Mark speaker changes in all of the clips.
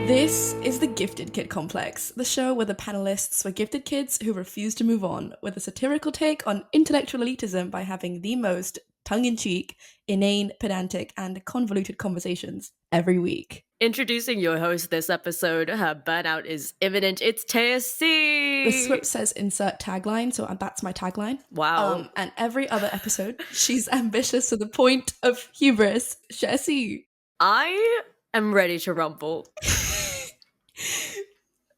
Speaker 1: This is the Gifted Kid Complex, the show where the panelists were gifted kids who refuse to move on, with a satirical take on intellectual elitism by having the most tongue-in-cheek, inane, pedantic, and convoluted conversations every week.
Speaker 2: Introducing your host this episode, her burnout is imminent. It's Teia C.
Speaker 1: The script says insert tagline, so that's my tagline.
Speaker 2: Wow.
Speaker 1: And every other episode, she's ambitious to the point of hubris. Cher C.
Speaker 2: I am ready to rumble.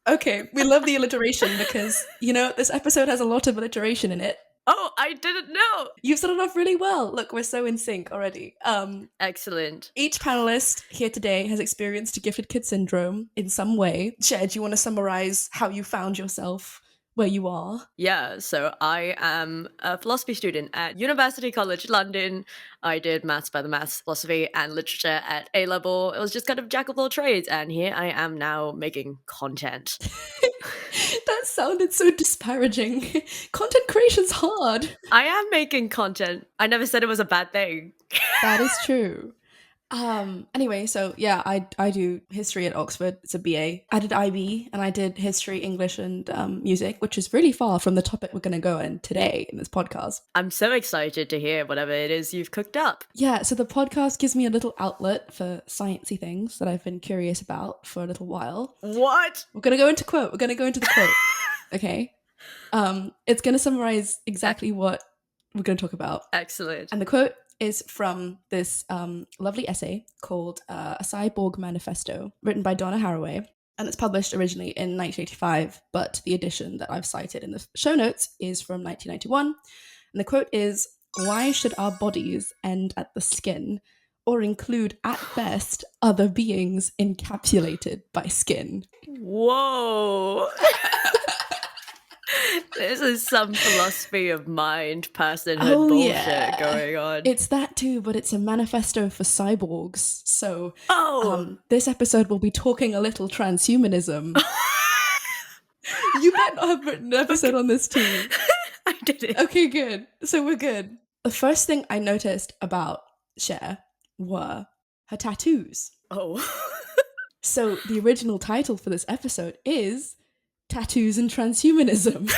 Speaker 1: Okay, we love the alliteration because, this episode has a lot of alliteration in it.
Speaker 2: Oh, I didn't know.
Speaker 1: You've started off really well. Look, we're so in sync already.
Speaker 2: Excellent.
Speaker 1: Each panelist here today has experienced gifted kid syndrome in some way. Cher, do you want to summarize how you found yourself where you are?
Speaker 2: Yeah, so I am a philosophy student at University College London. I did maths by the maths, philosophy, and literature at A-level. It was just kind of jack of all trades, and here I am now making content.
Speaker 1: That sounded so disparaging. Content creation's hard.
Speaker 2: I am making content. I never said it was a bad thing.
Speaker 1: That is true. Anyway, so yeah, I do history at Oxford. It's a BA. I did IB and I did history, English, and music, which is really far from the topic we're going to go in today in this podcast.
Speaker 2: I'm so excited to hear whatever it is you've cooked up.
Speaker 1: Yeah, so the podcast gives me a little outlet for sciencey things that I've been curious about for a little while.
Speaker 2: What?
Speaker 1: We're going to go into the quote. Okay. It's going to summarize exactly what we're going to talk about.
Speaker 2: Excellent.
Speaker 1: And the quote is from this lovely essay called A Cyborg Manifesto, written by Donna Haraway, and it's published originally in 1985, but the edition that I've cited in the show notes is from 1991, and the quote is, "Why should our bodies end at the skin, or include, at best, other beings encapsulated by skin?"
Speaker 2: Whoa! This is some philosophy of mind, personhood bullshit going on.
Speaker 1: It's that too, but it's a manifesto for cyborgs. So this episode will be talking a little transhumanism. You might not have written an episode on this too.
Speaker 2: I didn't.
Speaker 1: Okay, good. So we're good. The first thing I noticed about Cher were her tattoos.
Speaker 2: Oh.
Speaker 1: So the original title for this episode is Tattoos and Transhumanism.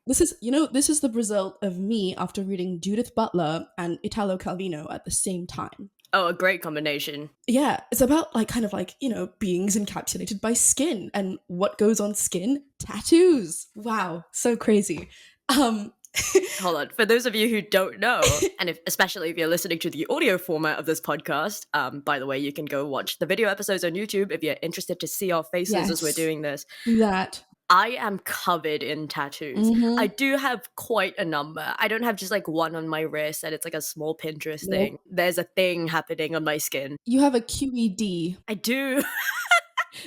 Speaker 1: This is the result of me after reading Judith Butler and Italo Calvino at the same time.
Speaker 2: Oh, a great combination.
Speaker 1: Yeah, it's about beings encapsulated by skin, and what goes on skin? Tattoos. Wow, so crazy.
Speaker 2: Hold on. For those of you who don't know, and especially if you're listening to the audio format of this podcast, by the way, you can go watch the video episodes on YouTube if you're interested to see our faces as we're doing this.
Speaker 1: That.
Speaker 2: I am covered in tattoos.
Speaker 1: Mm-hmm.
Speaker 2: I do have quite a number. I don't have just like one on my wrist and it's like a small Pinterest thing. There's a thing happening on my skin.
Speaker 1: You have a QED.
Speaker 2: I do.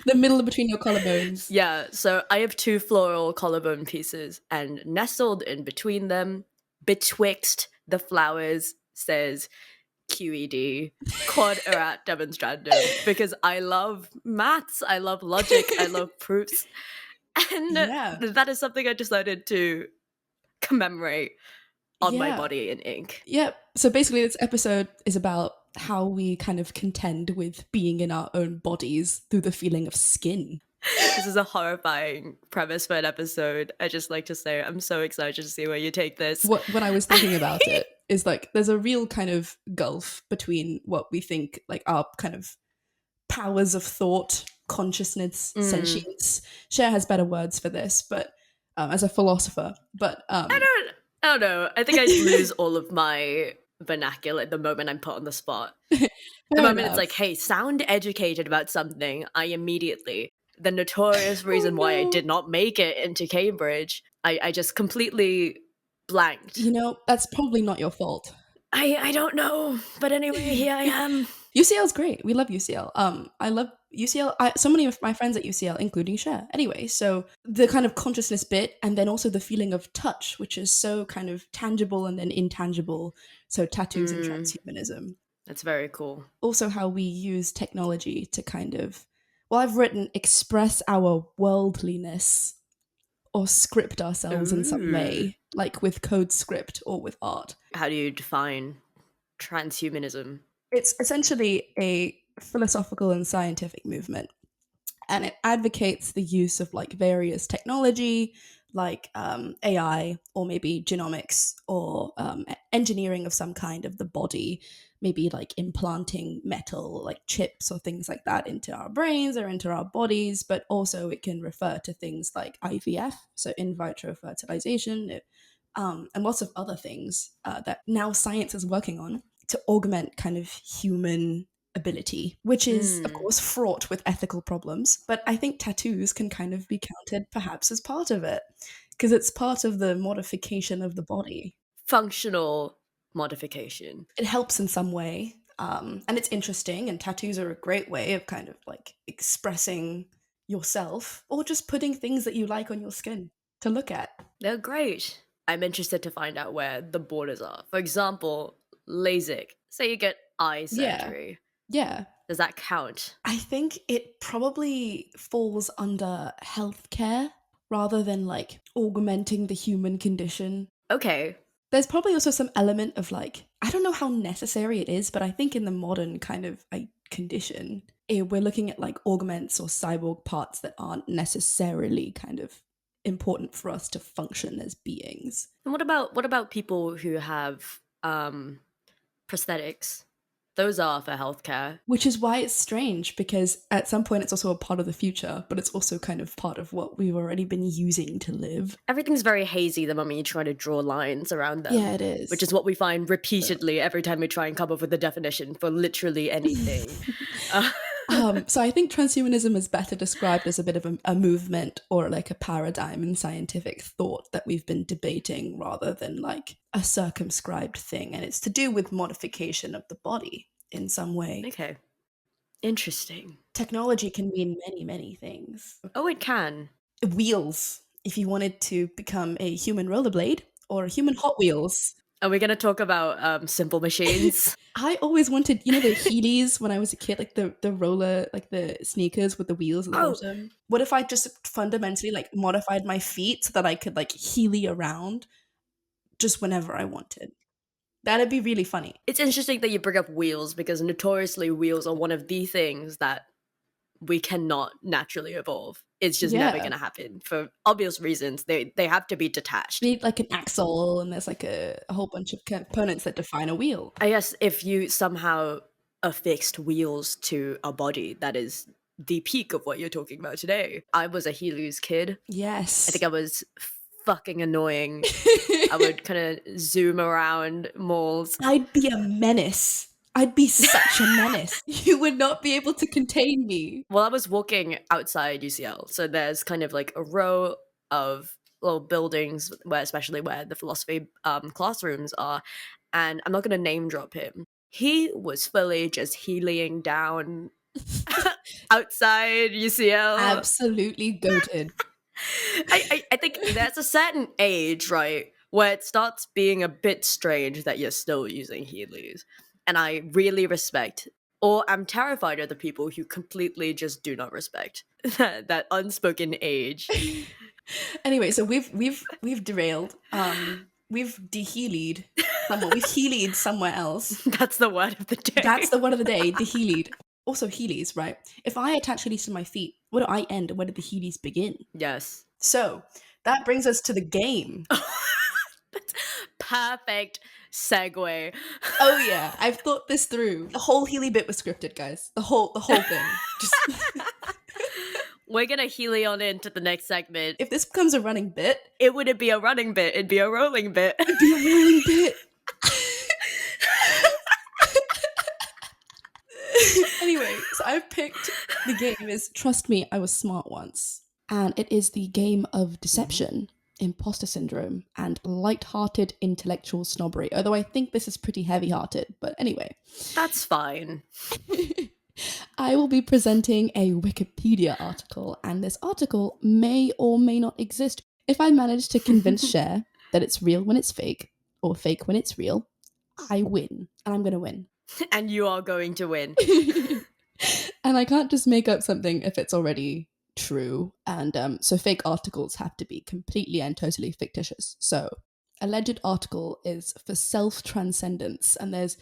Speaker 1: The middle between your collarbones.
Speaker 2: Yeah, so I have two floral collarbone pieces, and nestled in between them, betwixt the flowers, says QED, quod erat demonstrandum, because I love maths, I love logic, I love proofs, and that is something I decided to commemorate on my body in ink.
Speaker 1: Yep. So basically this episode is about how we kind of contend with being in our own bodies through the feeling of skin.
Speaker 2: This is a horrifying premise for an episode. I just like to say I'm so excited to see where you take this.
Speaker 1: When I was thinking about it is like there's a real kind of gulf between what we think like our kind of powers of thought, consciousness, sentience. Cher has better words for this, but as a philosopher. But
Speaker 2: I don't know. I think I lose all of my vernacular the moment I'm put on the spot. The moment it's like, hey, sound educated about something, I immediately, the notorious reason why I did not make it into Cambridge, I just completely blanked.
Speaker 1: That's probably not your fault.
Speaker 2: I don't know, but anyway, here I am.
Speaker 1: UCL's great. We love UCL. I love UCL. So many of my friends at UCL, including Cher. Anyway, so the kind of consciousness bit, and then also the feeling of touch, which is so kind of tangible and then intangible. So tattoos and transhumanism.
Speaker 2: That's very cool.
Speaker 1: Also how we use technology to kind of, I've written express our worldliness or script ourselves in some way, like with code script or with art.
Speaker 2: How do you define transhumanism?
Speaker 1: It's essentially a philosophical and scientific movement. And it advocates the use of like various technology like AI or maybe genomics or engineering of some kind of the body, maybe like implanting metal like chips or things like that into our brains or into our bodies. But also it can refer to things like IVF, so in vitro fertilization, and lots of other things that now science is working on to augment kind of human ability, which is, of course, fraught with ethical problems. But I think tattoos can kind of be counted perhaps as part of it because it's part of the modification of the body.
Speaker 2: Functional modification.
Speaker 1: It helps in some way. And it's interesting, and tattoos are a great way of kind of like expressing yourself or just putting things that you like on your skin to look at.
Speaker 2: They're great. I'm interested to find out where the borders are. For example, LASIK. Say you get eye surgery.
Speaker 1: Yeah.
Speaker 2: Does that count?
Speaker 1: I think it probably falls under healthcare rather than like augmenting the human condition.
Speaker 2: Okay.
Speaker 1: There's probably also some element of like, I don't know how necessary it is, but I think in the modern kind of condition, we're looking at like augments or cyborg parts that aren't necessarily kind of important for us to function as beings.
Speaker 2: And what about people who have prosthetics? Those are for healthcare.
Speaker 1: Which is why it's strange, because at some point it's also a part of the future, but it's also kind of part of what we've already been using to live.
Speaker 2: Everything's very hazy the moment you try to draw lines around them.
Speaker 1: Yeah, it is.
Speaker 2: Which is what we find repeatedly every time we try and come up with a definition for literally anything.
Speaker 1: So I think transhumanism is better described as a bit of a movement or like a paradigm in scientific thought that we've been debating rather than like a circumscribed thing. And it's to do with modification of the body in some way.
Speaker 2: Okay. Interesting.
Speaker 1: Technology can mean many, many things.
Speaker 2: Oh, it can.
Speaker 1: Wheels, if you wanted to become a human rollerblade or a human Hot Wheels.
Speaker 2: Are we going to talk about simple machines?
Speaker 1: I always wanted, you know, the Heelys when I was a kid, like the roller, like the sneakers with the wheels at the bottom. What if I just fundamentally like modified my feet so that I could like Heely around just whenever I wanted? That'd be really funny.
Speaker 2: It's interesting that you bring up wheels because notoriously wheels are one of the things that we cannot naturally evolve. It's just never going to happen for obvious reasons. They have to be detached.
Speaker 1: You need like an axle, and there's like a whole bunch of components that define a wheel.
Speaker 2: I guess if you somehow affixed wheels to a body, that is the peak of what you're talking about today. I was a Heelys kid.
Speaker 1: Yes.
Speaker 2: I think I was fucking annoying. I would kind of zoom around malls.
Speaker 1: I'd be a menace. I'd be such a menace. You would not be able to contain me.
Speaker 2: Well, I was walking outside UCL, so there's kind of like a row of little buildings especially where the philosophy classrooms are, and I'm not going to name drop him. He was fully just healing down outside UCL.
Speaker 1: Absolutely goated.
Speaker 2: I think there's a certain age, right, where it starts being a bit strange that you're still using Heelys. And I really respect, or I'm terrified of the people who completely just do not respect that unspoken age.
Speaker 1: Anyway, so we've derailed. We've de-Heelied somewhere. We've Heelied somewhere else.
Speaker 2: That's the word of the day.
Speaker 1: That's the word of the day, de-Heelied. Also Heelys, right? If I attach Heelys to my feet, where do I end and where do the Heelys begin?
Speaker 2: Yes.
Speaker 1: So that brings us to the game.
Speaker 2: That's perfect segue.
Speaker 1: Oh yeah, I've thought this through. The whole Heely bit was scripted, guys. The whole thing. Just
Speaker 2: We're gonna Heely on into the next segment.
Speaker 1: If this becomes a running bit,
Speaker 2: it wouldn't be a running bit, it'd be a rolling bit.
Speaker 1: It'd be a rolling bit. Anyway, so I've picked the game is Trust Me, I Was Smart Once. And it is the game of deception, imposter syndrome, and light-hearted intellectual snobbery. Although I think this is pretty heavy-hearted, but anyway.
Speaker 2: That's fine.
Speaker 1: I will be presenting a Wikipedia article, and this article may or may not exist. If I manage to convince Cher that it's real when it's fake, or fake when it's real, I win. And I'm going to win.
Speaker 2: And you are going to win.
Speaker 1: And I can't just make up something if it's already true. And so fake articles have to be completely and totally fictitious. So alleged article is for self-transcendence. And that's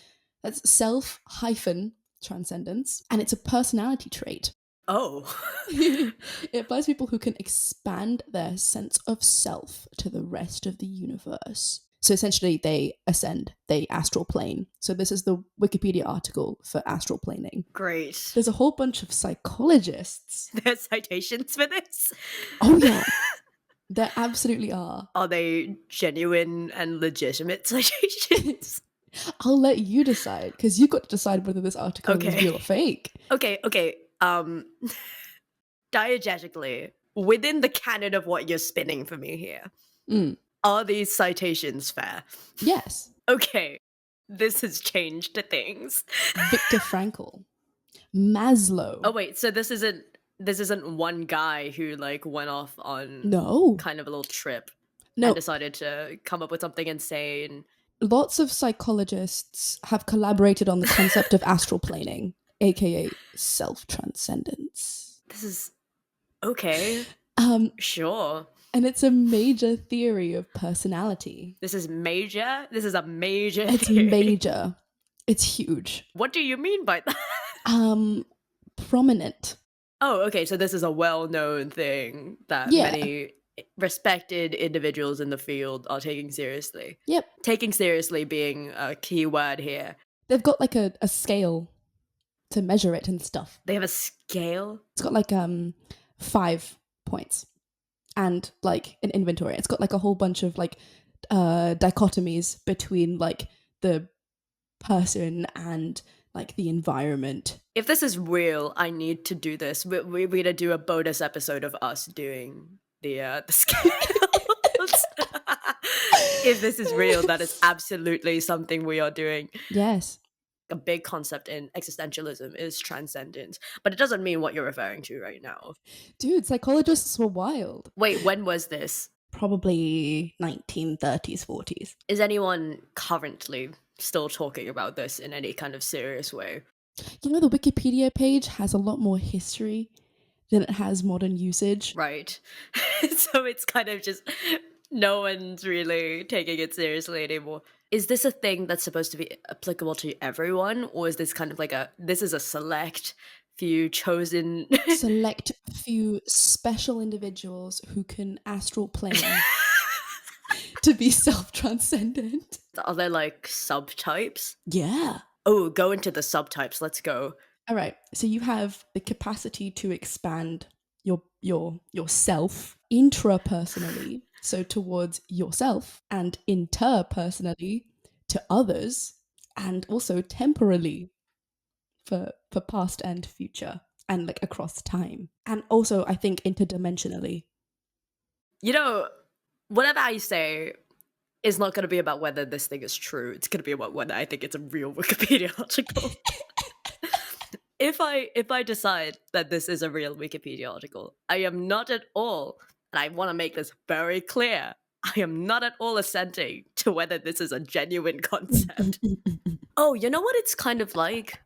Speaker 1: self hyphen self-transcendence, and it's a personality trait.
Speaker 2: Oh.
Speaker 1: It applies to people who can expand their sense of self to the rest of the universe. So essentially, they ascend, they astral plane. So this is the Wikipedia article for astral planing.
Speaker 2: Great.
Speaker 1: There's a whole bunch of psychologists.
Speaker 2: There's citations for this?
Speaker 1: Oh, yeah. There absolutely are.
Speaker 2: Are they genuine and legitimate citations?
Speaker 1: I'll let you decide, because you got to decide whether this article is
Speaker 2: Okay.
Speaker 1: real or fake.
Speaker 2: Okay. Diegetically, within the canon of what you're spinning for me here, are these citations fair?
Speaker 1: Yes.
Speaker 2: Okay. This has changed things.
Speaker 1: Viktor Frankl. Maslow.
Speaker 2: Oh wait, so this isn't one guy who like went off on
Speaker 1: No.
Speaker 2: kind of a little trip
Speaker 1: No.
Speaker 2: and decided to come up with something insane.
Speaker 1: Lots of psychologists have collaborated on the concept of astral planing, aka self-transcendence.
Speaker 2: This is okay. Sure.
Speaker 1: And it's a major theory of personality.
Speaker 2: This is major? This is a major
Speaker 1: It's
Speaker 2: theory.
Speaker 1: major. It's huge.
Speaker 2: What do you mean by that?
Speaker 1: Prominent.
Speaker 2: Oh, okay, so this is a well-known thing that
Speaker 1: Yeah.
Speaker 2: many respected individuals in the field are taking seriously.
Speaker 1: Yep.
Speaker 2: Taking seriously being a key word here.
Speaker 1: They've got like a scale to measure it and stuff.
Speaker 2: They have a scale?
Speaker 1: It's got like 5 points and like an inventory. It's got like a whole bunch of like dichotomies between like the person and like the environment.
Speaker 2: If this is real, I need to do this. We're gonna do a bonus episode of us doing the scales. If this is real, that is absolutely something we are doing.
Speaker 1: Yes.
Speaker 2: A big concept in existentialism is transcendence, but it doesn't mean what you're referring to right now.
Speaker 1: Dude, psychologists were wild.
Speaker 2: Wait, when was this?
Speaker 1: Probably 1930s, 40s.
Speaker 2: Is anyone currently still talking about this in any kind of serious way?
Speaker 1: You know, the Wikipedia page has a lot more history than it has modern usage.
Speaker 2: Right. So it's kind of just no one's really taking it seriously anymore. Is this a thing that's supposed to be applicable to everyone, or is this kind of like this is a select few chosen
Speaker 1: select few special individuals who can astral plane to be self-transcendent?
Speaker 2: Are there like subtypes?
Speaker 1: Yeah.
Speaker 2: Oh, go into the subtypes. Let's go.
Speaker 1: All right. So you have the capacity to expand yourself intrapersonally, so towards yourself, and interpersonally to others, and also temporally for past and future, and like across time, and also I think interdimensionally.
Speaker 2: You know, whatever I say is not going to be about whether this thing is true. It's going to be about whether I think it's a real Wikipedia article. If I decide that this is a real Wikipedia article, I am not at all, and I want to make this very clear, I am not at all assenting to whether this is a genuine concept. Oh, you know what it's kind of like?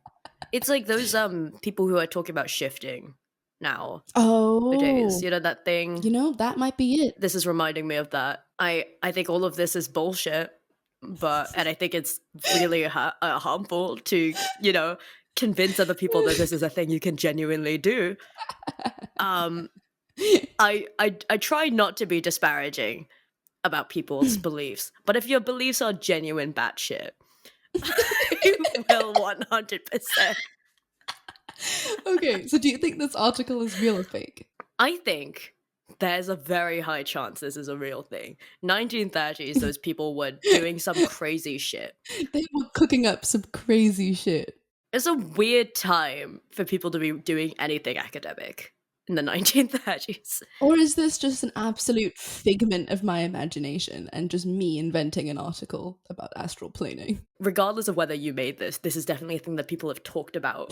Speaker 2: It's like those people who are talking about shifting now.
Speaker 1: Oh,
Speaker 2: Nowadays, you know that thing?
Speaker 1: you know, that might be it.
Speaker 2: This is reminding me of that. I think all of this is bullshit, and I think it's really harmful to, convince other people that this is a thing you can genuinely do. I try not to be disparaging about people's beliefs, but if your beliefs are genuine batshit, you will 100%.
Speaker 1: Okay, so do you think this article is real or fake?
Speaker 2: I think there's a very high chance this is a real thing. 1930s, those people were doing some crazy shit.
Speaker 1: They were cooking up some crazy shit.
Speaker 2: It's a weird time for people to be doing anything academic in the 1930s.
Speaker 1: Or is this just an absolute figment of my imagination and just me inventing an article about astral planing?
Speaker 2: Regardless of whether you made this is definitely a thing that people have talked about.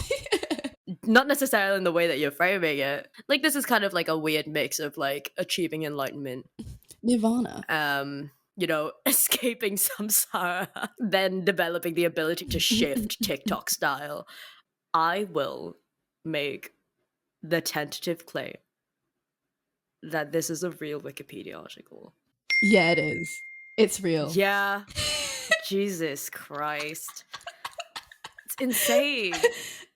Speaker 2: Not necessarily in the way that you're framing it. Like, this is kind of like a weird mix of like achieving enlightenment,
Speaker 1: Nirvana.
Speaker 2: Escaping samsara, then developing the ability to shift TikTok style. I will make the tentative claim that this is a real Wikipedia article.
Speaker 1: Yeah, it is. It's real.
Speaker 2: Yeah. Jesus Christ. It's insane.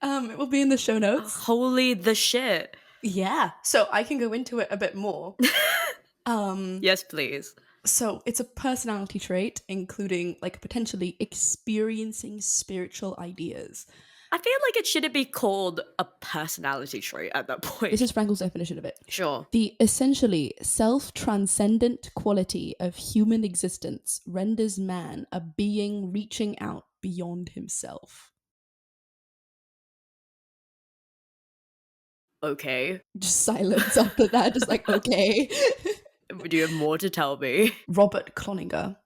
Speaker 1: It will be in the show notes.
Speaker 2: Holy the shit.
Speaker 1: Yeah, so I can go into it a bit more.
Speaker 2: Yes, please.
Speaker 1: So it's a personality trait, including like potentially experiencing spiritual ideas.
Speaker 2: I feel like it shouldn't be called a personality trait at that point.
Speaker 1: This is Frankel's definition of it.
Speaker 2: Sure.
Speaker 1: The essentially self-transcendent quality of human existence renders man a being reaching out beyond himself.
Speaker 2: Okay.
Speaker 1: Just silence after that, just like, okay.
Speaker 2: Do you have more to tell me?
Speaker 1: Robert Cloninger,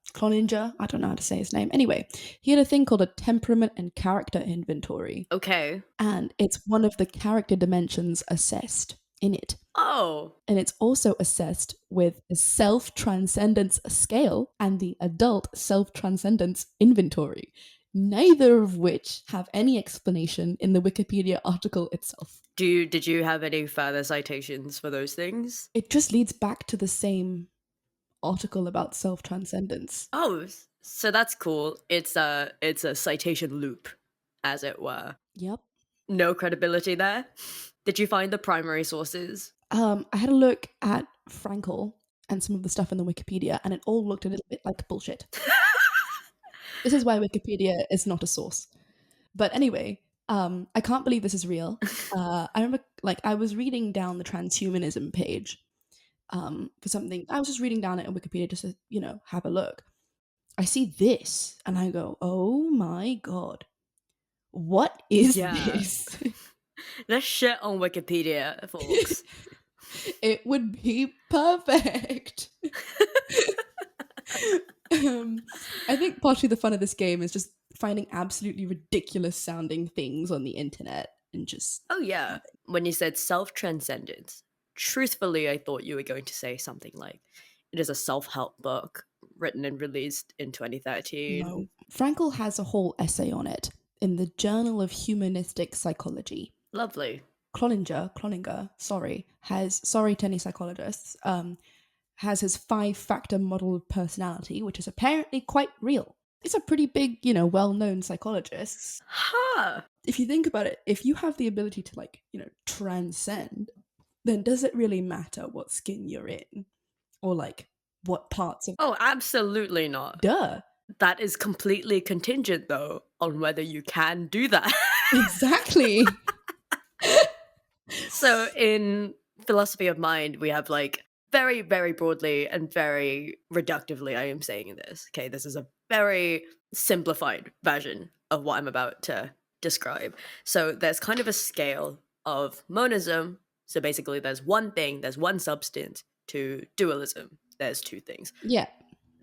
Speaker 1: I don't know how to say his name. Anyway, he had a thing called a temperament and character inventory.
Speaker 2: Okay.
Speaker 1: And it's one of the character dimensions assessed in it.
Speaker 2: Oh.
Speaker 1: And it's also assessed with a self-transcendence scale and the adult self-transcendence inventory, neither of which have any explanation in the Wikipedia article itself.
Speaker 2: Did you have any further citations for those things?
Speaker 1: It just leads back to the same article about self-transcendence.
Speaker 2: Oh, so that's cool. It's a citation loop, as it were.
Speaker 1: Yep.
Speaker 2: No credibility there. Did you find the primary sources?
Speaker 1: I had a look at Frankel and some of the stuff in the Wikipedia, and it all looked a little bit like bullshit. This is why Wikipedia is not a source. But anyway, I can't believe this is real. I remember, like, I was reading down the transhumanism page for something. I was just reading down it on Wikipedia just to, have a look. I see this, and I go, oh my god. What is this?
Speaker 2: Let's shit on Wikipedia, folks.
Speaker 1: It would be perfect. I think partially the fun of this game is just finding absolutely ridiculous sounding things on the internet and just...
Speaker 2: Oh yeah. When you said self-transcendence, truthfully, I thought you were going to say something like, it is a self-help book written and released in 2013.
Speaker 1: No. Frankel has a whole essay on it in the Journal of Humanistic Psychology.
Speaker 2: Lovely.
Speaker 1: Cloninger, sorry to any psychologists, has his 5-factor model of personality, which is apparently quite real. It's a pretty big, well-known psychologist.
Speaker 2: Huh.
Speaker 1: If you think about it, if you have the ability to, transcend, then does it really matter what skin you're in? Or, what parts of...
Speaker 2: Oh, absolutely not.
Speaker 1: Duh.
Speaker 2: That is completely contingent, though, on whether you can do that.
Speaker 1: Exactly.
Speaker 2: So in philosophy of mind, we have very, very broadly and very reductively, I am saying this. Okay, this is a very simplified version of what I'm about to describe. So there's kind of a scale of monism. So basically there's one thing, there's one substance, to dualism. There's two things.
Speaker 1: Yeah.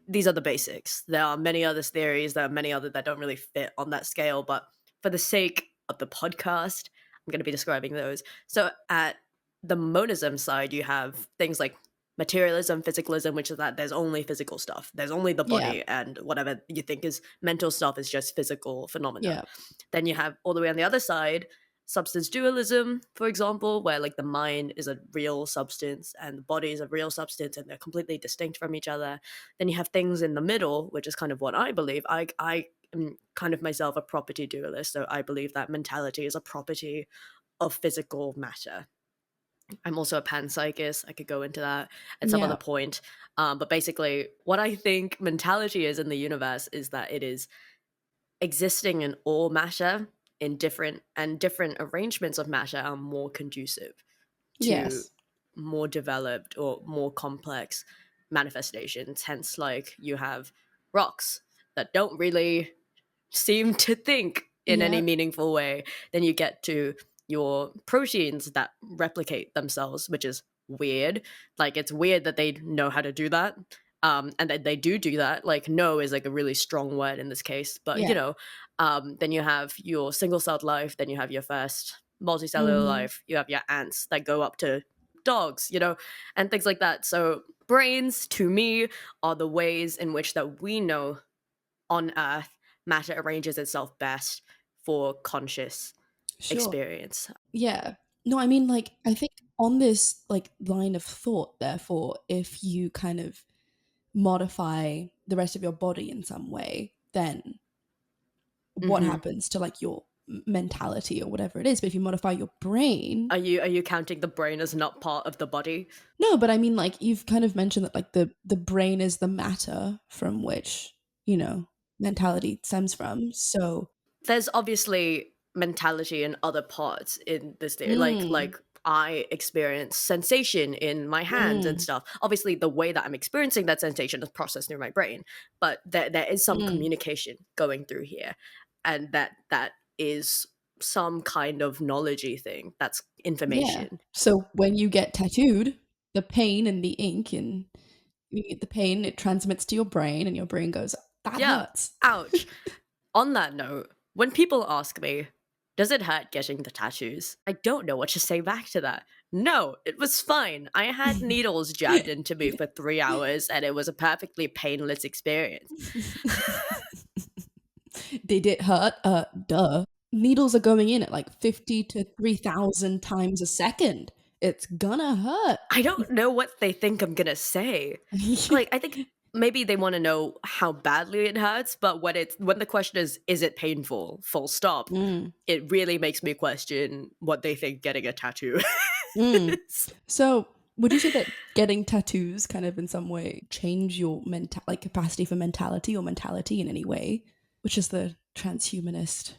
Speaker 2: These are the basics. There are many other theories, there are many other that don't really fit on that scale, but for the sake of the podcast, I'm going to be describing those. So at the monism side, you have things like materialism, physicalism, which is that there's only physical stuff. There's only the body, and whatever you think is mental stuff is just physical phenomena.
Speaker 1: Yeah.
Speaker 2: Then you have all the way on the other side, substance dualism, for example, where the mind is a real substance and the body is a real substance and they're completely distinct from each other. Then you have things in the middle, which is kind of what I believe. I am kind of myself a property dualist, so I believe that mentality is a property of physical matter. I'm also a panpsychist. I could go into that at some other point. But basically, what I think mentality is in the universe is that it is existing in all matter in different arrangements of matter are more conducive to more developed or more complex manifestations. Hence, you have rocks that don't really seem to think in any meaningful way. Then you get to your proteins that replicate themselves, which is weird. It's weird that they know how to do that. And that they do that. Know is a really strong word in this case. But, then you have your single-celled life. Then you have your first multicellular life. You have your ants that go up to dogs, and things like that. So brains, to me, are the ways in which that we know on Earth matter arranges itself best for conscious experience.
Speaker 1: Yeah. No, I mean, I think on this, line of thought, therefore, if you kind of modify the rest of your body in some way, then what happens to, your mentality or whatever it is. But if you modify your brain,
Speaker 2: Are you counting the brain as not part of the body?
Speaker 1: no, but I mean, like, you've kind of mentioned that, like, the brain is the matter from which, you know, mentality stems from. So,
Speaker 2: There's obviously mentality in other parts in this theory.
Speaker 1: mm,
Speaker 2: Like I experience sensation in my hands and
Speaker 1: mm,
Speaker 2: stuff. Obviously, the way that I'm experiencing that sensation is processed through my brain, but there is some
Speaker 1: mm,
Speaker 2: communication going through here, and that is some kind of knowledgey thing. That's
Speaker 1: yeah.
Speaker 2: information.
Speaker 1: So when you get tattooed, the pain and the ink and you get the pain, it transmits to your brain, and your brain goes, that
Speaker 2: Yeah.
Speaker 1: hurts.
Speaker 2: Ouch. On that note, when people ask me, does it hurt getting the tattoos? I don't know what to say back to that. No, it was fine. I had needles jabbed into me for 3 hours and it was a perfectly painless experience.
Speaker 1: Did it hurt? Duh. Needles are going in at like 50 to 3,000 times a second. It's gonna hurt.
Speaker 2: I don't know what they think I'm gonna say. Like, I think maybe they want to know how badly it hurts, but when the question is it painful? Full stop.
Speaker 1: Mm,
Speaker 2: It really makes me question what they think getting a tattoo
Speaker 1: mm.
Speaker 2: is.
Speaker 1: So, would you say that getting tattoos kind of in some way change your capacity for mentality or mentality in any way? Which is the transhumanist.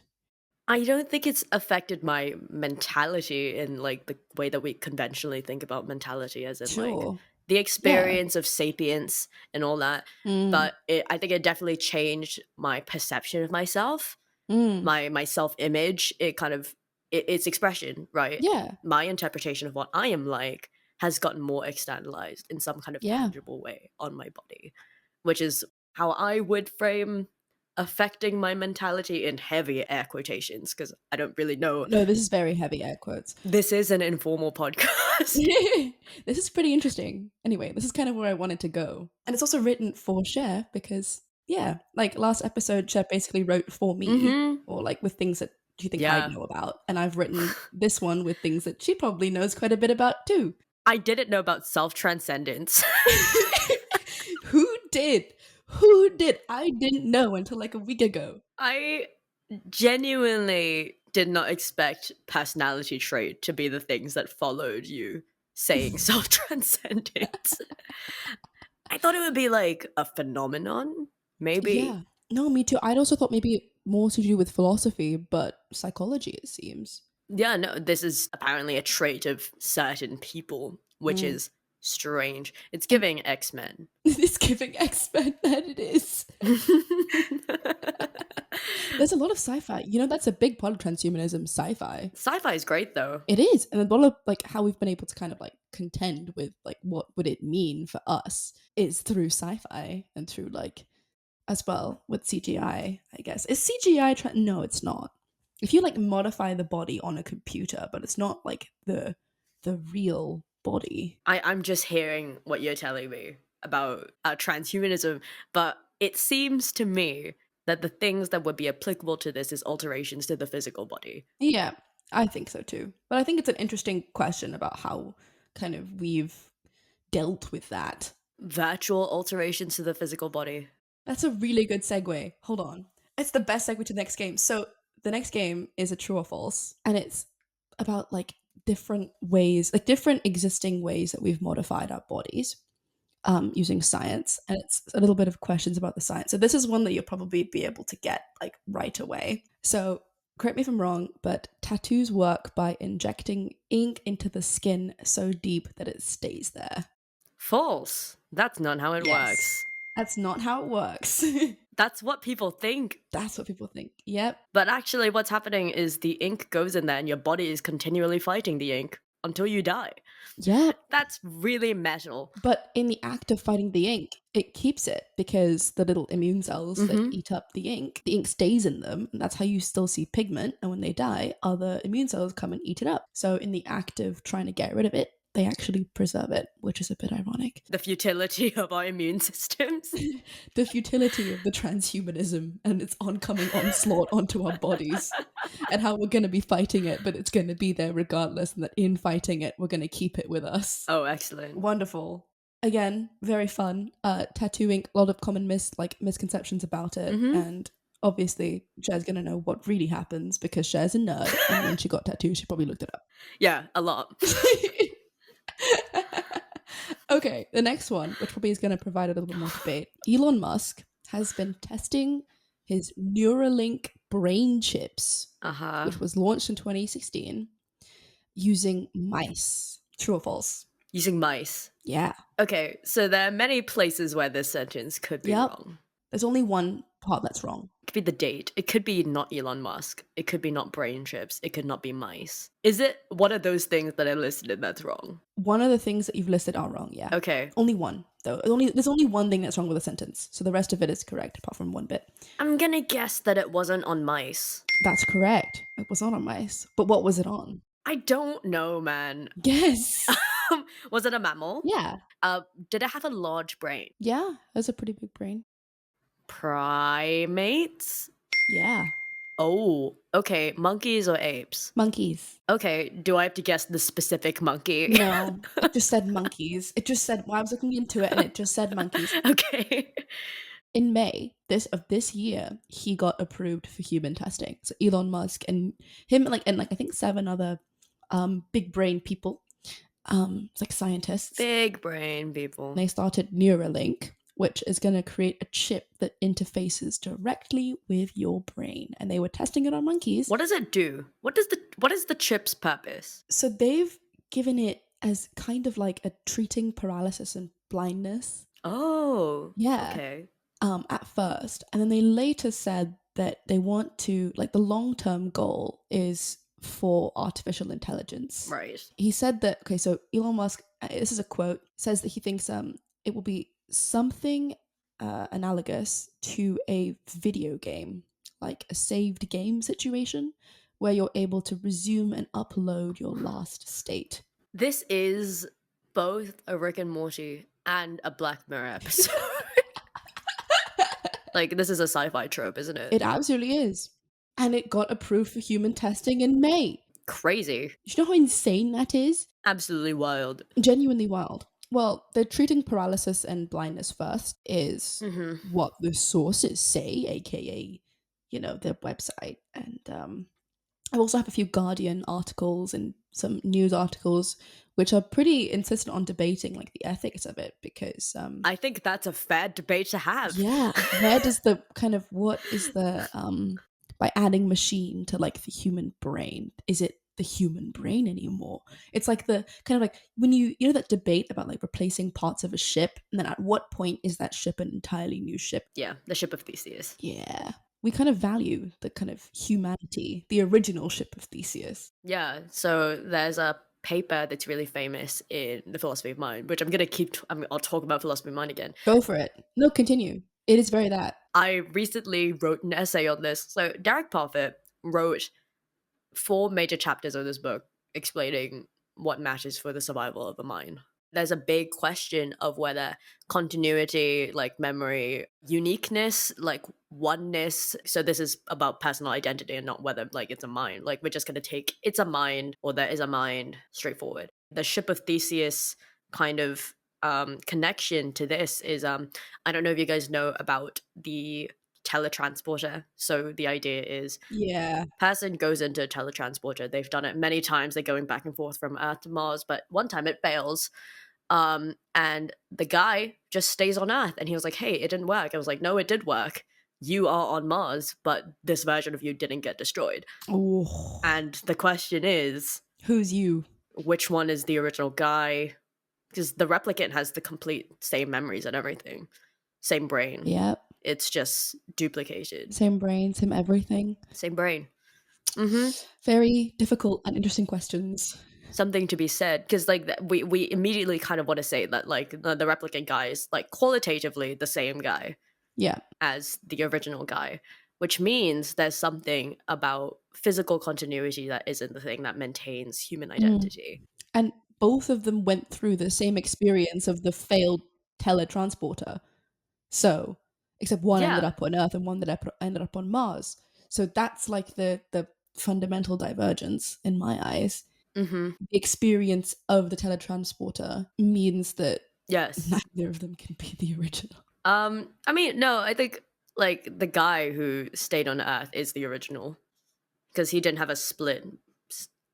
Speaker 2: I don't think it's affected my mentality in like the way that we conventionally think about mentality, as in like
Speaker 1: Sure.
Speaker 2: the
Speaker 1: Yeah.
Speaker 2: experience of sapience and all that.
Speaker 1: Mm,
Speaker 2: But I think it definitely changed my perception of myself,
Speaker 1: mm.
Speaker 2: my self image. It kind of its expression, right?
Speaker 1: Yeah.
Speaker 2: My interpretation of what I am like has gotten more externalized in some kind of
Speaker 1: Yeah.
Speaker 2: tangible way on my body, which is how I would frame affecting my mentality in heavy air quotations because I don't really know.
Speaker 1: No, this is very heavy air quotes.
Speaker 2: This is an informal podcast.
Speaker 1: This is pretty interesting. Anyway, this is kind of where I wanted to go. And it's also written for Cher because, yeah, like last episode, Cher basically wrote for me,
Speaker 2: Mm-hmm.
Speaker 1: or like with things that you think I'd
Speaker 2: Yeah.
Speaker 1: know about. And I've written this one with things that she probably knows quite a bit about too.
Speaker 2: I didn't know about self-transcendence.
Speaker 1: Who did? Who did? I didn't know until like a week ago.
Speaker 2: I genuinely did not expect personality trait to be the things that followed you saying self-transcendence. I thought it would be like a phenomenon, maybe.
Speaker 1: Yeah. No, me too. I'd also thought maybe more to do with philosophy, but psychology, it seems.
Speaker 2: Yeah, no, this is apparently a trait of certain people, which
Speaker 1: Mm.
Speaker 2: is strange. It's
Speaker 1: And
Speaker 2: giving X-Men.
Speaker 1: it's giving X-Men that it is. There's a lot of sci-fi. You know, that's a big part of transhumanism, sci-fi.
Speaker 2: Sci-fi is great though.
Speaker 1: It is. And a lot of like how we've been able to kind of like contend with like what would it mean for us is through sci-fi and through like as well with CGI, I guess. Is CGI no, it's not. If you like modify the body on a computer, but it's not like the real body.
Speaker 2: I'm just hearing what you're telling me about transhumanism, but it seems to me that the things that would be applicable to this is alterations to the physical body.
Speaker 1: Yeah, I think so too. But I think it's an interesting question about how kind of we've dealt with that.
Speaker 2: Virtual alterations to the physical body.
Speaker 1: That's a really good segue. Hold on. It's the best segue to the next game. So the next game is a true or false, and it's about like different ways, like different existing ways that we've modified our bodies using science. And it's a little bit of questions about the science. So this is one that you'll probably be able to get like right away. So correct me if I'm wrong, but tattoos work by injecting ink into the skin so deep that it stays there.
Speaker 2: False. That's not how it works.
Speaker 1: That's not how it works.
Speaker 2: That's what people think.
Speaker 1: That's what people think. Yep.
Speaker 2: But actually, what's happening is the ink goes in there and your body is continually fighting the ink until you die.
Speaker 1: Yep.
Speaker 2: That's really metal.
Speaker 1: But in the act of fighting the ink, it keeps it because the little immune cells that
Speaker 2: Mhm.
Speaker 1: eat up the ink stays in them. And that's how you still see pigment. And when they die, other immune cells come and eat it up. So in the act of trying to get rid of it, they actually preserve it, which is a bit ironic.
Speaker 2: The futility of our immune systems.
Speaker 1: The futility of the transhumanism and its oncoming onslaught onto our bodies, and how we're going to be fighting it, but it's going to be there regardless, and that in fighting it, we're going to keep it with us.
Speaker 2: Oh, excellent.
Speaker 1: Wonderful. Again, very fun. Tattoo ink, a lot of common misconceptions about it,
Speaker 2: Mhm.
Speaker 1: and Obviously, Cher's gonna know what really happens because Cher's a nerd, and when she got tattoos, she probably looked it up.
Speaker 2: Yeah, a lot.
Speaker 1: Okay, the next one, which probably is going to provide a little bit more debate. Elon Musk has been testing his Neuralink brain chips, which was launched in 2016, using mice. True or false?
Speaker 2: Using mice.
Speaker 1: Yeah.
Speaker 2: Okay, so there are many places where this sentence could be wrong.
Speaker 1: There's only one part that's wrong.
Speaker 2: It could be the date. It could be not Elon Musk. It could be not brain chips. It could not be mice. Is it one of those things that I listed that's wrong?
Speaker 1: One of the things that you've listed are wrong, yeah.
Speaker 2: Okay.
Speaker 1: Only one, though. There's only one thing that's wrong with the sentence, so the rest of it is correct, apart from one bit.
Speaker 2: I'm gonna guess that it wasn't on mice.
Speaker 1: That's correct. It was not on mice. But what was it on?
Speaker 2: I don't know, man.
Speaker 1: Guess.
Speaker 2: Was it a mammal?
Speaker 1: Yeah.
Speaker 2: Did it have a large brain?
Speaker 1: Yeah, that's a pretty big brain.
Speaker 2: Primates?
Speaker 1: Yeah.
Speaker 2: Oh, okay. Monkeys or apes?
Speaker 1: Monkeys.
Speaker 2: Okay, do I have to guess the specific monkey?
Speaker 1: No, it just said monkeys. It just said, well, I was looking into it and it just said monkeys.
Speaker 2: Okay.
Speaker 1: In May of this year, he got approved for human testing. So Elon Musk and him, and I think 7 other big brain people, like scientists.
Speaker 2: Big brain people.
Speaker 1: They started Neuralink, which is going to create a chip that interfaces directly with your brain. And they were testing it on monkeys.
Speaker 2: What does it do? What is the chip's purpose?
Speaker 1: So they've given it as kind of like a treating paralysis and blindness.
Speaker 2: Oh.
Speaker 1: Yeah.
Speaker 2: Okay.
Speaker 1: At first. And then they later said that they want to, like, the long-term goal is for artificial intelligence.
Speaker 2: Right.
Speaker 1: He said that, okay, so Elon Musk, this is a quote, says that he thinks it will be something analogous to a video game, like a saved game situation where you're able to resume and upload your last state.
Speaker 2: This is both a Rick and Morty and a Black Mirror episode. Like, this is a sci-fi trope, isn't it?
Speaker 1: It absolutely is. And it got approved for human testing in May.
Speaker 2: Crazy.
Speaker 1: Do you know how insane that is?
Speaker 2: Absolutely wild.
Speaker 1: Genuinely wild. Well, the treating paralysis and blindness first is what the sources say, aka, their website. And I also have a few Guardian articles and some news articles which are pretty insistent on debating like the ethics of it, because
Speaker 2: I think that's a fair debate to have.
Speaker 1: Yeah. Where does the what is the by adding machine to like the human brain, is it the human brain anymore? It's like the kind of like when you know that debate about like replacing parts of a ship, and then at what point is that ship an entirely new ship?
Speaker 2: Yeah, the ship of Theseus.
Speaker 1: Yeah. We kind of value the kind of humanity, the original ship of Theseus.
Speaker 2: Yeah, so there's a paper that's really famous in the philosophy of mind, which I'll talk about philosophy of mind again.
Speaker 1: Go for it. No, continue. It is very that.
Speaker 2: I recently wrote an essay on this. So Derek Parfit wrote 4 major chapters of this book explaining what matters for the survival of the mind. There's a big question of whether continuity, like memory, uniqueness, like oneness. So this is about personal identity and not whether like it's a mind. Like we're just going to take it's a mind or there is a mind straightforward. The ship of Theseus kind of connection to this is I don't know if you guys know about the teletransporter. So the idea is person goes into a teletransporter. They've done it many times. They're going back and forth from Earth to Mars, but one time it fails. And the guy just stays on Earth, and he was like, hey, it didn't work. I was like, no, it did work. You are on Mars, but this version of you didn't get destroyed.
Speaker 1: Oh.
Speaker 2: And the question is,
Speaker 1: who's you?
Speaker 2: Which one is the original guy? Because the replicant has the complete same memories and everything. Same brain.
Speaker 1: Yep.
Speaker 2: It's just duplicated.
Speaker 1: Same brain, same everything.
Speaker 2: Same brain.
Speaker 1: Very difficult and interesting questions.
Speaker 2: Something to be said, because like we immediately kind of want to say that like the replicant guy is like qualitatively the same guy as the original guy, which means there's something about physical continuity that isn't the thing that maintains human identity.
Speaker 1: And both of them went through the same experience of the failed teletransporter. So, except one ended up on Earth and one that ended up on Mars. So that's like the fundamental divergence in my eyes. The experience of the teletransporter means that neither of them can be the original.
Speaker 2: I mean, no, I think Like, the guy who stayed on Earth is the original, because he didn't have a split.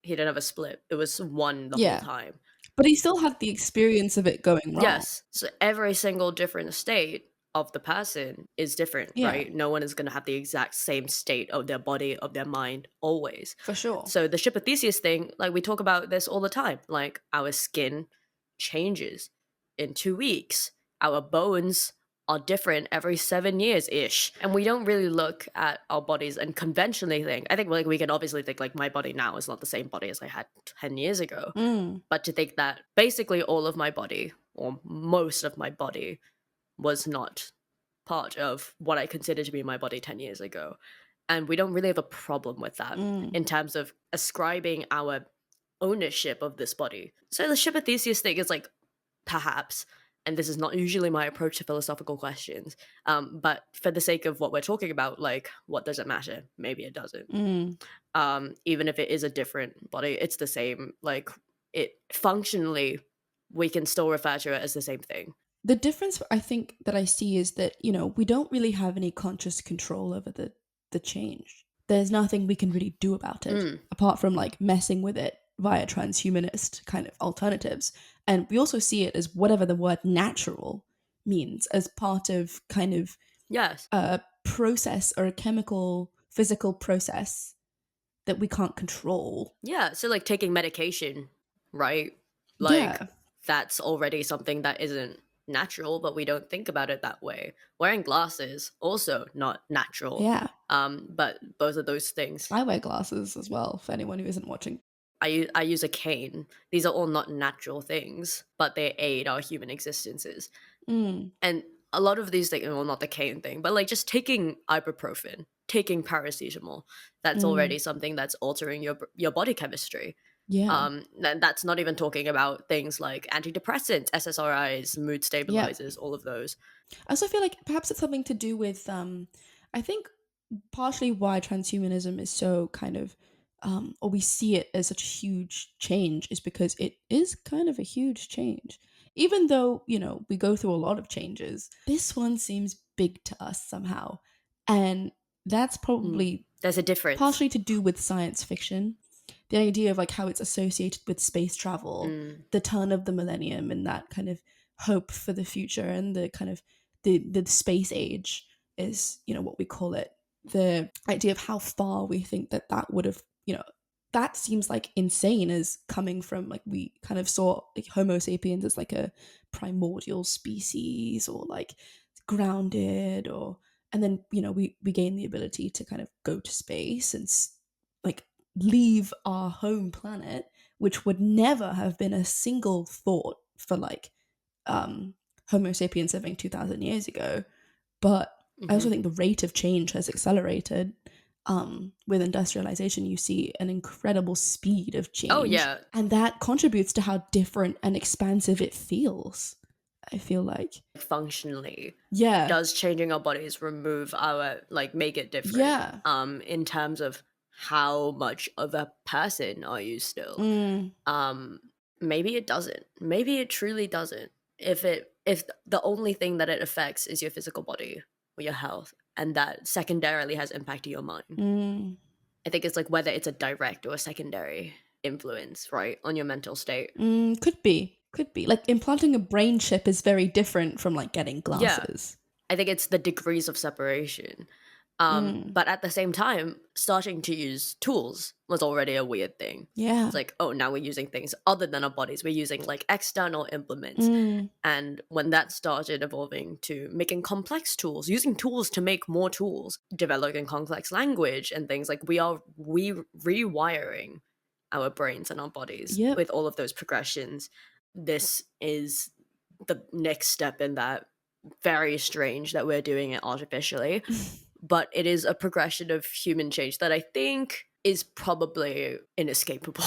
Speaker 2: He didn't have a split. It was one the whole
Speaker 1: Yeah.
Speaker 2: time.
Speaker 1: But he still had the experience of it going wrong.
Speaker 2: Yes. So every single different state of the person is different,
Speaker 1: Yeah.
Speaker 2: right? No one is going to have the exact same state of their body, of their mind, always.
Speaker 1: For sure.
Speaker 2: So the ship of Theseus thing, like, we talk about this all the time. Like, our skin changes in 2 weeks. Our bones are different every 7 years-ish. And we don't really look at our bodies and conventionally think, I think, like, we can obviously think, like, my body now is not the same body as I had 10 years ago. But to think that basically all of my body, or most of my body, was not part of what I consider to be my body 10 years ago. And we don't really have a problem with that in terms of ascribing our ownership of this body. So the ship of Theseus thing is like, perhaps, and this is not usually my approach to philosophical questions, but for the sake of what we're talking about, like, what does it matter? Maybe it doesn't. Even if it is a different body, it's the same. Like, it functionally, we can still refer to it as the same thing.
Speaker 1: The difference I think that I see is that, you know, we don't really have any conscious control over the change. There's nothing we can really do about it apart from like messing with it via transhumanist kind of alternatives. And we also see it as whatever the word natural means, as part of kind of
Speaker 2: Yes.
Speaker 1: a process or a chemical, physical process that we can't control.
Speaker 2: Yeah, so like taking medication, right? Like,
Speaker 1: Yeah.
Speaker 2: that's already something that isn't natural, but we don't think about it that way. Wearing glasses, also not natural.
Speaker 1: Yeah.
Speaker 2: But both of those things.
Speaker 1: I wear glasses as well, for anyone who isn't watching.
Speaker 2: I use a cane. These are all not natural things, but they aid our human existences. And a lot of these things, well, not the cane thing, but like just taking ibuprofen, taking paracetamol, that's already something that's altering your body chemistry.
Speaker 1: Yeah.
Speaker 2: And that's not even talking about things like antidepressants, SSRIs, mood stabilizers, all of those.
Speaker 1: I also feel like perhaps it's something to do with, I think partially why transhumanism is so kind of, or we see it as such a huge change is because it is kind of a huge change. Even though, you know, we go through a lot of changes, this one seems big to us somehow. And that's probably
Speaker 2: There's a difference.
Speaker 1: partially to do with science fiction. The idea of like how it's associated with space travel, the turn of the millennium, and that kind of hope for the future, and the kind of the space age is, you know, what we call it. The idea of how far we think that would have, you know, that seems like insane as coming from like, we kind of saw like Homo sapiens as like a primordial species, or like grounded, or, and then, you know, we gain the ability to kind of go to space and like leave our home planet, which would never have been a single thought for like Homo sapiens living 2,000 years ago. But I also think the rate of change has accelerated. With industrialization, you see an incredible speed of change.
Speaker 2: Oh, yeah.
Speaker 1: And that contributes to how different and expansive it feels, I feel like.
Speaker 2: Functionally,
Speaker 1: Yeah.
Speaker 2: does changing our bodies remove our, like, make it different?
Speaker 1: Yeah.
Speaker 2: In terms of how much of a person are you still? Maybe it doesn't. Maybe it truly doesn't. If the only thing that it affects is your physical body or your health, and that secondarily has impact to your mind. I think it's like whether it's a direct or a secondary influence, right, on your mental state.
Speaker 1: Could be. Like implanting a brain chip is very different from like getting glasses.
Speaker 2: I think it's the degrees of separation. But at the same time, starting to use tools was already a weird thing.
Speaker 1: Yeah.
Speaker 2: It's like, oh, now we're using things other than our bodies. We're using like external implements. And when that started evolving to making complex tools, using tools to make more tools, developing complex language and things, like we rewiring our brains and our bodies with all of those progressions. This is the next step in that. Very strange that we're doing it artificially. But it is a progression of human change that I think is probably inescapable.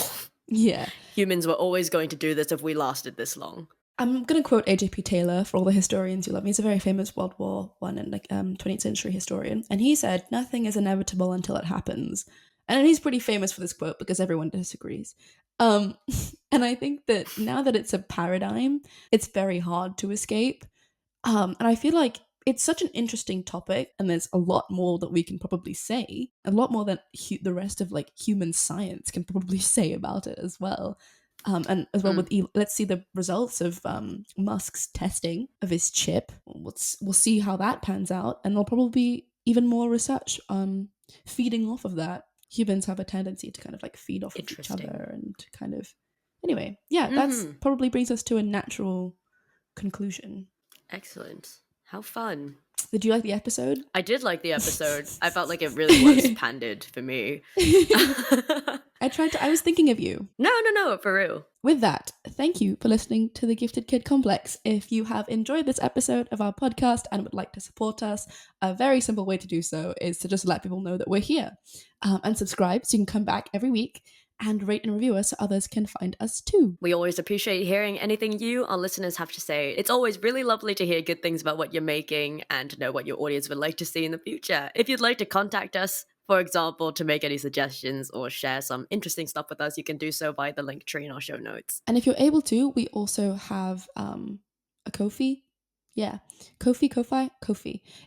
Speaker 1: Yeah.
Speaker 2: Humans were always going to do this if we lasted this long.
Speaker 1: I'm going to quote A.J.P. Taylor for all the historians who love me. He's a very famous World War I and like 20th century historian. And he said, nothing is inevitable until it happens. And he's pretty famous for this quote because everyone disagrees. And I think that now that it's a paradigm, it's very hard to escape. And I feel like it's such an interesting topic, and there's a lot more that we can probably say, a lot more than the rest of like human science can probably say about it as well. And as well with let's see the results of Musk's testing of his chip. We'll see how that pans out, and there'll probably be even more research feeding off of that. Humans have a tendency to kind of like feed off of each other and kind of anyway. Yeah, that's probably brings us to a natural conclusion.
Speaker 2: Excellent. How fun.
Speaker 1: Did you like the episode?
Speaker 2: I did like the episode. I felt like it really was pandered for me.
Speaker 1: I was thinking of you.
Speaker 2: No, for real.
Speaker 1: With that, thank you for listening to the Gifted Kid Complex. If you have enjoyed this episode of our podcast and would like to support us, a very simple way to do so is to just let people know that we're here and subscribe so you can come back every week and rate and review us so others can find us too.
Speaker 2: We always appreciate hearing anything you, our listeners, have to say. It's always really lovely to hear good things about what you're making and to know what your audience would like to see in the future. If you'd like to contact us, for example, to make any suggestions or share some interesting stuff with us, you can do so via the link tree in our show notes.
Speaker 1: And if you're able to, we also have a Ko-fi. Yeah, Ko-fi.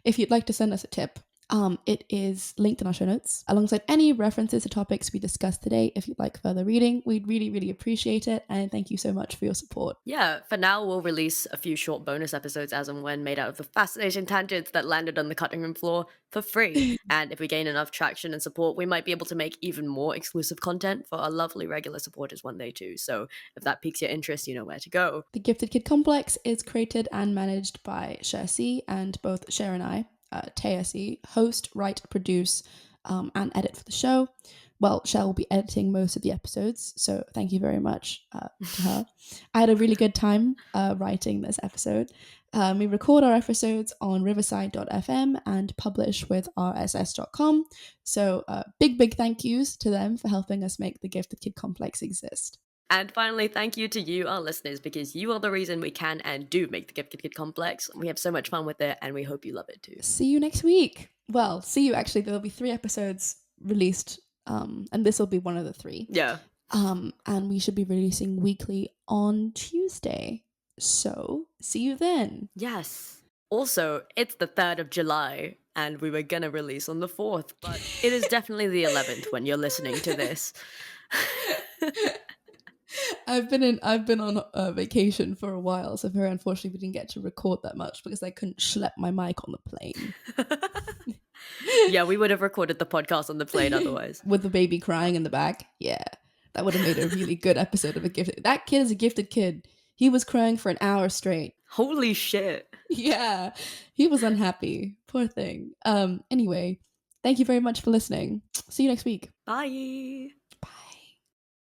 Speaker 1: If you'd like to send us a tip, it is linked in our show notes alongside any references to topics we discussed today. If you'd like further reading, we'd really, really appreciate it. And thank you so much for your support.
Speaker 2: Yeah, for now, we'll release a few short bonus episodes as and when made out of the fascinating tangents that landed on the cutting room floor for free. And if we gain enough traction and support, we might be able to make even more exclusive content for our lovely regular supporters one day too. So if that piques your interest, you know where to go.
Speaker 1: The Gifted Kid Complex is created and managed by Cher C, and both Cher and I, Teia C, host, write, produce, and edit for the show. Well, Cher will be editing most of the episodes, so thank you very much to her. I had a really good time writing this episode. We record our episodes on riverside.fm and publish with rss.com. So big thank yous to them for helping us make the Gifted Kid Complex exist.
Speaker 2: And finally, thank you to you, our listeners, because you are the reason we can and do make the Gifted Kid Complex. We have so much fun with it, and we hope you love it too.
Speaker 1: See you next week. Well, see you actually. There'll be 3 episodes released, and this will be one of the 3.
Speaker 2: Yeah.
Speaker 1: And we should be releasing weekly on Tuesday. So, see you then.
Speaker 2: Yes. Also, it's the 3rd of July, and we were gonna release on the 4th, but it is definitely the 11th when you're listening to this.
Speaker 1: I've been on vacation for a while, so very unfortunately we didn't get to record that much because I couldn't schlep my mic on the plane.
Speaker 2: Yeah, we would have recorded the podcast on the plane otherwise.
Speaker 1: With the baby crying in the back. Yeah, that would have made a really good episode of a gifted. That kid is a gifted kid. He was crying for an hour straight.
Speaker 2: Holy shit.
Speaker 1: Yeah, he was unhappy. Poor thing. Anyway, thank you very much for listening. See you next week.
Speaker 2: Bye.